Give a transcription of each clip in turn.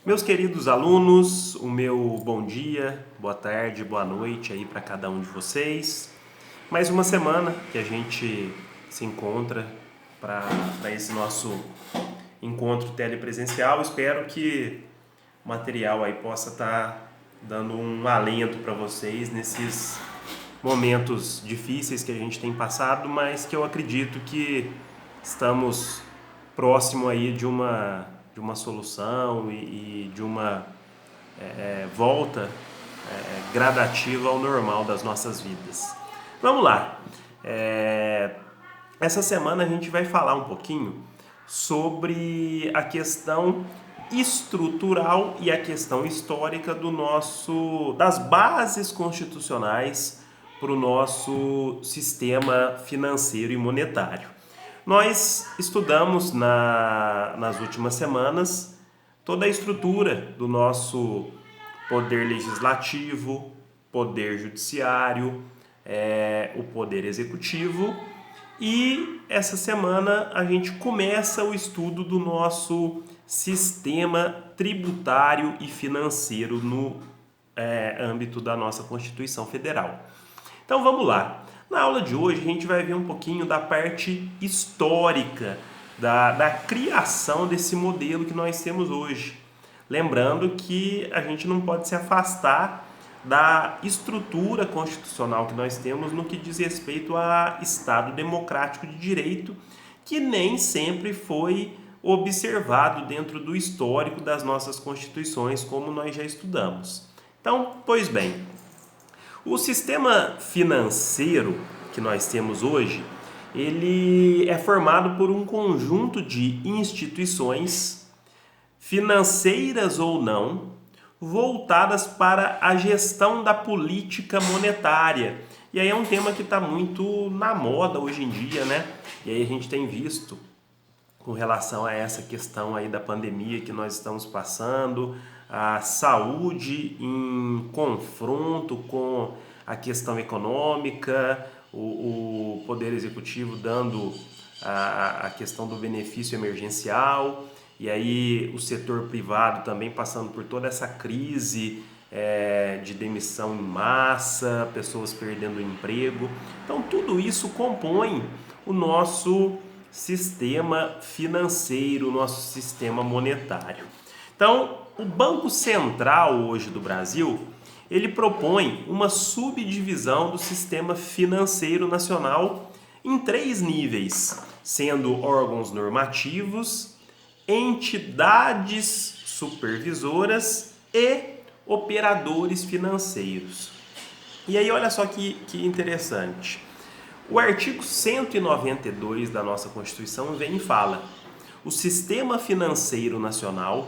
Meus queridos alunos, o meu bom dia, boa tarde, boa noite aí para cada um de vocês. Mais uma semana que a gente se encontra para esse nosso encontro telepresencial. Espero que o material aí possa estar dando um alento para vocês nesses momentos difíceis que a gente tem passado, mas que eu acredito que estamos próximo aí de uma solução e de uma volta gradativa ao normal das nossas vidas. Vamos lá. Essa semana a gente vai falar um pouquinho sobre a questão estrutural e a questão histórica das bases constitucionais para o nosso sistema financeiro e monetário. Nós estudamos nas últimas semanas toda a estrutura do nosso poder legislativo, poder judiciário, o poder executivo, e essa semana a gente começa o estudo do nosso sistema tributário e financeiro no âmbito da nossa Constituição Federal. Então vamos lá. Na aula de hoje a gente vai ver um pouquinho da parte histórica da criação desse modelo que nós temos hoje. Lembrando que a gente não pode se afastar da estrutura constitucional que nós temos no que diz respeito a Estado democrático de direito, que nem sempre foi observado dentro do histórico das nossas constituições, como nós já estudamos. Então, pois bem, o sistema financeiro que nós temos hoje, ele é formado por um conjunto de instituições, financeiras ou não, voltadas para a gestão da política monetária. E aí é um tema que está muito na moda hoje em dia, né? E aí a gente tem visto com relação a essa questão aí da pandemia que nós estamos passando, a saúde em confronto com a questão econômica, o Poder Executivo dando a questão do benefício emergencial, e aí o setor privado também passando por toda essa crise de demissão em massa, pessoas perdendo o emprego. Então tudo isso compõe o nosso sistema financeiro, o nosso sistema monetário. Então, o Banco Central hoje do Brasil, ele propõe uma subdivisão do sistema financeiro nacional em 3 níveis, sendo órgãos normativos, entidades supervisoras e operadores financeiros. E aí olha só que interessante. O artigo 192 da nossa Constituição vem e fala: o sistema financeiro nacional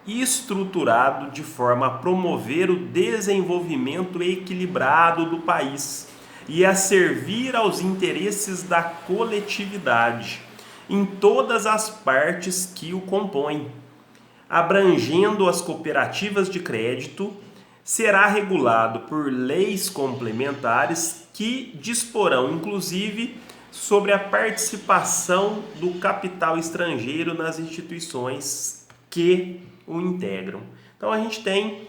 estruturado de forma a promover o desenvolvimento equilibrado do país e a servir aos interesses da coletividade em todas as partes que o compõem, abrangendo as cooperativas de crédito, será regulado por leis complementares que disporão, inclusive, sobre a participação do capital estrangeiro nas instituições que o integram. Então a gente tem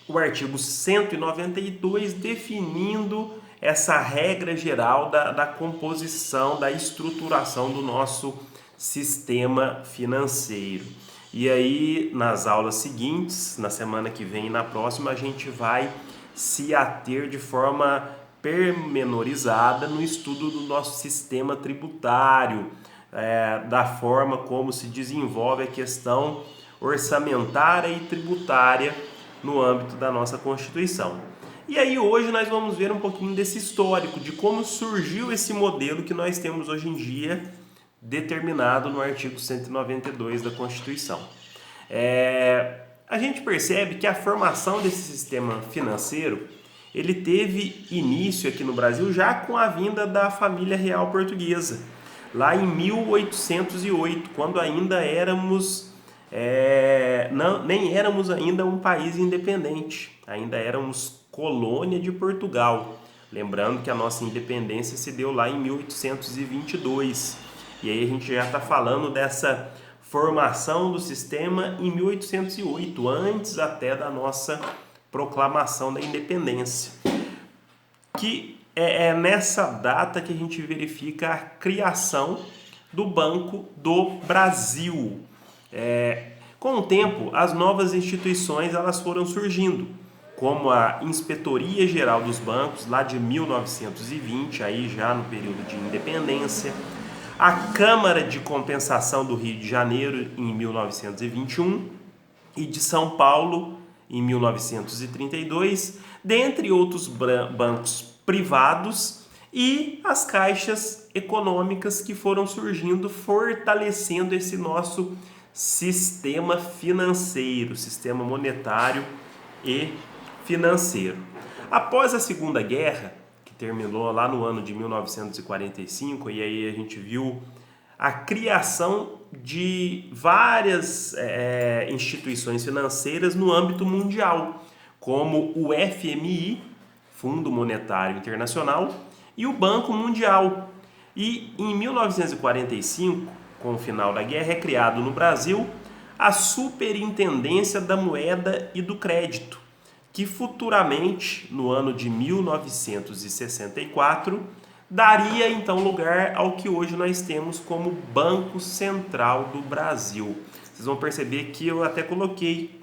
o artigo 192 definindo essa regra geral da composição, da estruturação do nosso sistema financeiro. E aí, nas aulas seguintes, na semana que vem e na próxima, a gente vai se ater de forma pormenorizada no estudo do nosso sistema tributário, da forma como se desenvolve a questão orçamentária e tributária no âmbito da nossa Constituição. E aí hoje nós vamos ver um pouquinho desse histórico, de como surgiu esse modelo que nós temos hoje em dia, determinado no artigo 192 da Constituição. A gente percebe que a formação desse sistema financeiro, ele teve início aqui no Brasil já com a vinda da família real portuguesa, lá em 1808, quando ainda nem éramos ainda um país independente, ainda éramos colônia de Portugal. Lembrando que a nossa independência se deu lá em 1822. E aí a gente já está falando dessa formação do sistema em 1808, antes até da nossa proclamação da independência, que é nessa data que a gente verifica a criação do Banco do Brasil. Com o tempo, as novas instituições elas foram surgindo, como a Inspetoria Geral dos Bancos, lá de 1920, aí já no período de independência, a Câmara de Compensação do Rio de Janeiro, em 1921, e de São Paulo, em 1932, dentre outros bancos privados, e as caixas econômicas que foram surgindo, fortalecendo esse nosso sistema financeiro, sistema monetário e financeiro. Após a Segunda Guerra, que terminou lá no ano de 1945, e aí a gente viu a criação de várias instituições financeiras no âmbito mundial, como o FMI, Fundo Monetário Internacional, e o Banco Mundial. E em 1945, com o final da guerra, é criado no Brasil a Superintendência da Moeda e do Crédito, que futuramente, no ano de 1964, daria então lugar ao que hoje nós temos como Banco Central do Brasil. Vocês vão perceber que eu até coloquei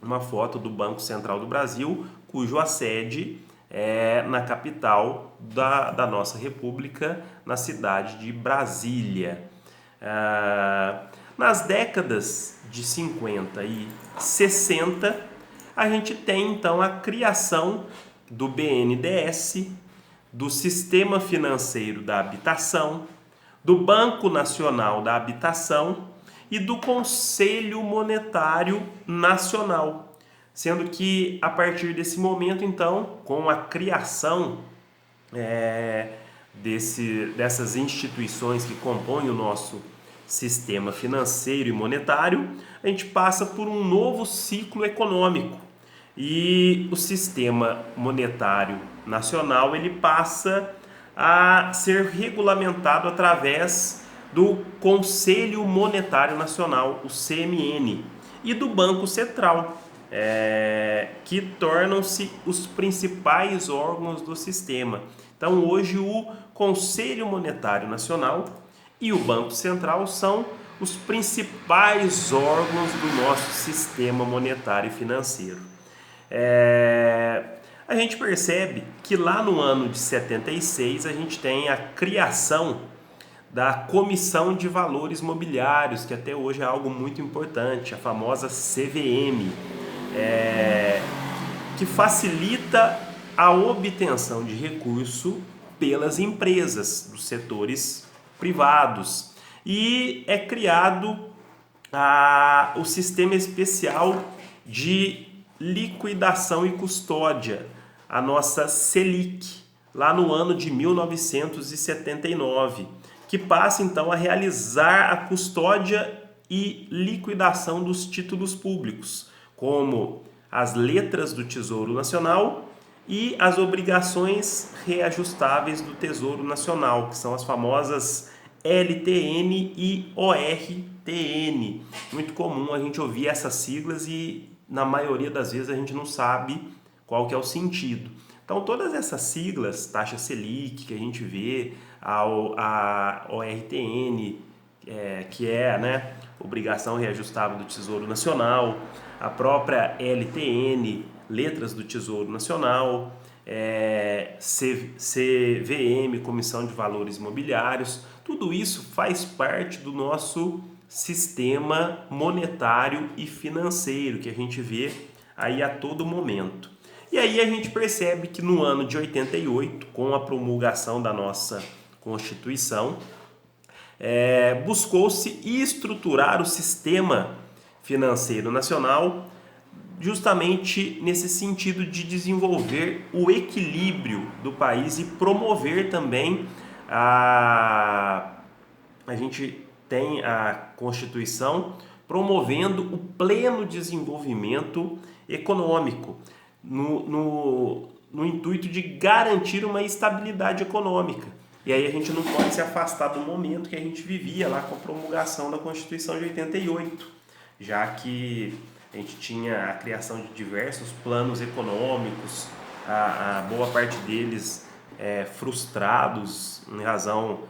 uma foto do Banco Central do Brasil, cuja sede é na capital da nossa república, na cidade de Brasília. Nas décadas de 50 e 60, a gente tem então a criação do BNDES, do Sistema Financeiro da Habitação, do Banco Nacional da Habitação e do Conselho Monetário Nacional, sendo que a partir desse momento, então, com a criação dessas instituições que compõem o nosso sistema financeiro e monetário, a gente passa por um novo ciclo econômico. E o sistema monetário nacional ele passa a ser regulamentado através do Conselho Monetário Nacional, o CMN, e do Banco Central, que tornam-se os principais órgãos do sistema. Então, hoje, o Conselho Monetário Nacional e o Banco Central são os principais órgãos do nosso sistema monetário e financeiro. A gente percebe que lá no ano de 76 a gente tem a criação da Comissão de Valores Mobiliários, que até hoje é algo muito importante, a famosa CVM, que facilita a obtenção de recurso pelas empresas dos setores privados, e é criado o Sistema Especial de Liquidação e Custódia, a nossa Selic, lá no ano de 1979, que passa então a realizar a custódia e liquidação dos títulos públicos, como as letras do Tesouro Nacional e as obrigações reajustáveis do Tesouro Nacional, que são as famosas LTN e ORTN. Muito comum a gente ouvir essas siglas e na maioria das vezes a gente não sabe qual que é o sentido. Então todas essas siglas, taxa Selic que a gente vê, a ORTN, que é obrigação reajustável do Tesouro Nacional, a própria LTN, letras do Tesouro Nacional, CVM, Comissão de Valores Imobiliários, tudo isso faz parte do nosso sistema monetário e financeiro que a gente vê aí a todo momento. E aí a gente percebe que no ano de 88, com a promulgação da nossa Constituição, buscou-se estruturar o sistema financeiro nacional justamente nesse sentido de desenvolver o equilíbrio do país e promover também a gente tem a Constituição promovendo o pleno desenvolvimento econômico no intuito de garantir uma estabilidade econômica. E aí a gente não pode se afastar do momento que a gente vivia lá com a promulgação da Constituição de 88, já que a gente tinha a criação de diversos planos econômicos, a boa parte deles frustrados em razão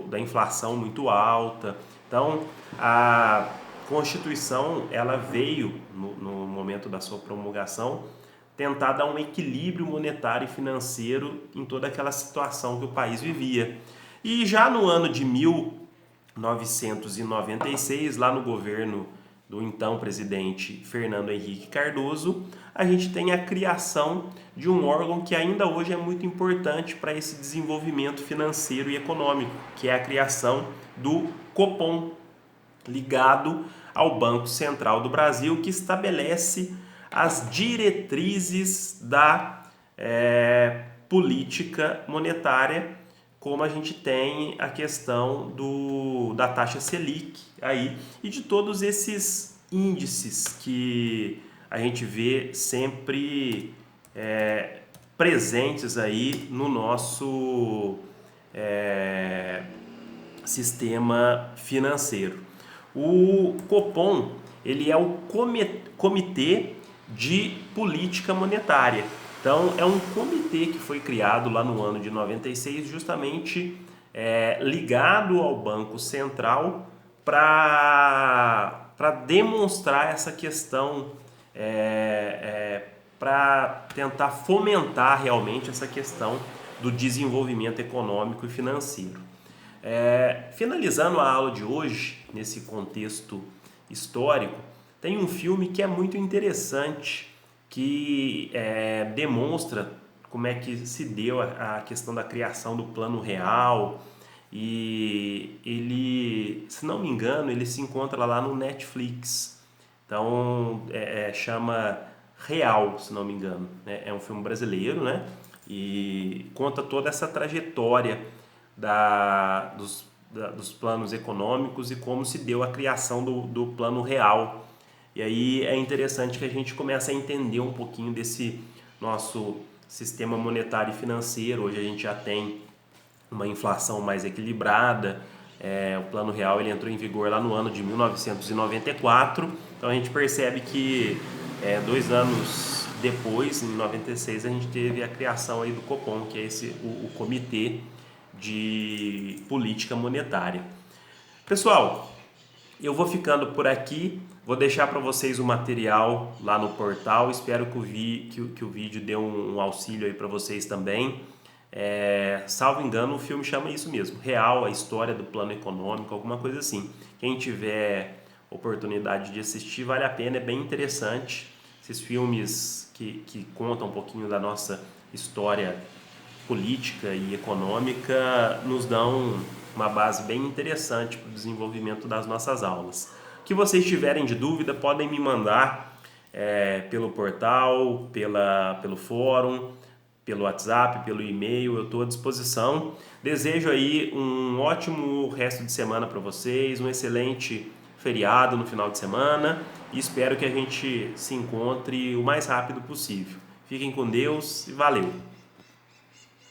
da inflação muito alta. Então, a Constituição ela veio, no momento da sua promulgação, tentar dar um equilíbrio monetário e financeiro em toda aquela situação que o país vivia. E já no ano de 1996, lá no governo do então presidente Fernando Henrique Cardoso, a gente tem a criação de um órgão que ainda hoje é muito importante para esse desenvolvimento financeiro e econômico, que é a criação do Copom, ligado ao Banco Central do Brasil, que estabelece as diretrizes da política monetária, como a gente tem a questão da taxa Selic aí, e de todos esses índices que a gente vê sempre presentes aí no nosso sistema financeiro. O Copom, ele é o Comitê de Política Monetária. Então, é um comitê que foi criado lá no ano de 96, justamente ligado ao Banco Central para demonstrar essa questão, para tentar fomentar realmente essa questão do desenvolvimento econômico e financeiro. Finalizando a aula de hoje, nesse contexto histórico, tem um filme que é muito interessante, que demonstra como é que se deu a questão da criação do Plano Real, e ele, se não me engano, ele se encontra lá no Netflix. Então, chama Real, se não me engano. É um filme brasileiro, né? E conta toda essa trajetória dos planos econômicos e como se deu a criação do Plano Real. E aí é interessante que a gente comece a entender um pouquinho desse nosso sistema monetário e financeiro. Hoje a gente já tem uma inflação mais equilibrada. O Plano Real ele entrou em vigor lá no ano de 1994. Então a gente percebe que 2 anos depois, em 96, a gente teve a criação aí do Copom, que é o Comitê de Política Monetária. Pessoal, eu vou ficando por aqui, vou deixar para vocês o material lá no portal, espero que o vídeo dê um auxílio aí para vocês também. Salvo engano, o filme chama isso mesmo, Real, a história do plano econômico, alguma coisa assim. Quem tiver oportunidade de assistir, vale a pena, é bem interessante. Esses filmes que contam um pouquinho da nossa história política e econômica nos dão uma base bem interessante para o desenvolvimento das nossas aulas. O que vocês tiverem de dúvida, podem me mandar pelo portal, pelo fórum, pelo WhatsApp, pelo e-mail, eu estou à disposição. Desejo aí um ótimo resto de semana para vocês, um excelente feriado no final de semana e espero que a gente se encontre o mais rápido possível. Fiquem com Deus e valeu!